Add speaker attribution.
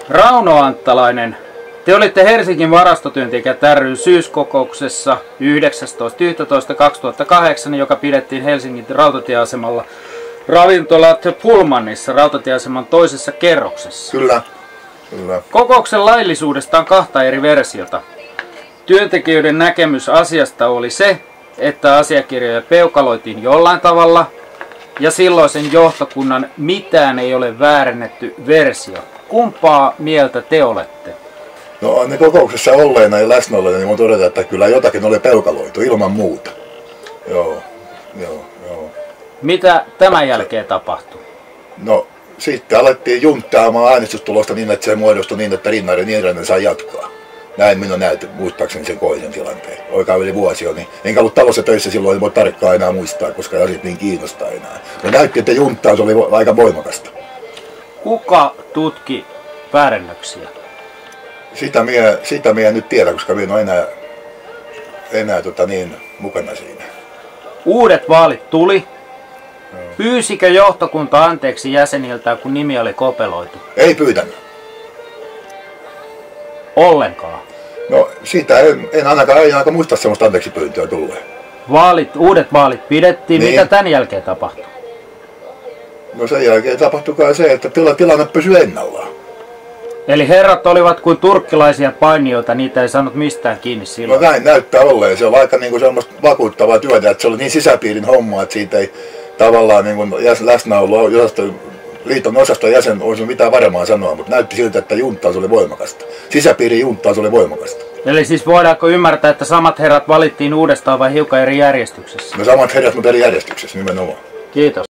Speaker 1: Rauno Anttalainen, te olitte Helsingin varastotyöntekijät ryn syyskokouksessa 19.11.2008, joka pidettiin Helsingin rautatieasemalla ravintola The Pullmanissa rautatieaseman toisessa kerroksessa.
Speaker 2: Kyllä.
Speaker 1: Kokouksen laillisuudesta on kahta eri versiota. Työntekijöiden näkemys asiasta oli se, että asiakirjoja peukaloitiin jollain tavalla, ja silloisen johtokunnan mitään ei ole väärennetty versio. Kumpaa mieltä te olette?
Speaker 2: No ne kokouksessa olleena ja läsnä olleena, niin voin todeta, että kyllä jotakin oli peukaloitu ilman muuta. Joo.
Speaker 1: Mitä tämän jälkeen tapahtui?
Speaker 2: No sitten alettiin junttaamaan äänestystulosta niin, että se muodostui niin, että Rinnaari Niiranen sai jatkaa. Näin minä näytin, muistaakseni sen koisen tilanteen. Oikein yli vuosi on, niin enkä ollut talossa töissä silloin, ei voi tarkkaan enää muistaa, koska ei asiat niin kiinnostaa enää. No näytti, että junttaus oli aika voimakasta.
Speaker 1: Kuka tutki väärennöksiä?
Speaker 2: Sitä minä en nyt tiedä, koska minä en ole enää mukana siinä.
Speaker 1: Uudet vaalit tuli. Pyysikö johtokunta anteeksi jäseniltä, kun nimi oli kopeloitu?
Speaker 2: Ei pyytänyt.
Speaker 1: Ollenkaan.
Speaker 2: No siitä en ainakaan muista sellaista anteeksi pyyntöä tulee.
Speaker 1: Uudet vaalit pidettiin. Niin. Mitä tämän jälkeen tapahtui?
Speaker 2: No sen jälkeen tapahtuikaan se, että tilanne pysyi ennallaan.
Speaker 1: Eli herrat olivat kuin turkkilaisia painijoita, niitä ei saanut mistään kiinni silloin.
Speaker 2: No näin näyttää olleen. Se on aika semmoista vakuuttavaa työtä, että se oli niin sisäpiirin homma, että siitä ei tavallaan läsnäolo liiton osaston jäsen olisi mitään varmaan sanoa, mutta näytti siltä, että junttaus oli voimakasta. Sisäpiirin junttaus oli voimakasta.
Speaker 1: Eli siis voidaanko ymmärtää, että samat herrat valittiin uudestaan vai hiukan eri järjestyksessä?
Speaker 2: No samat herrat, mutta eri järjestyksessä nimenomaan.
Speaker 1: Kiitos.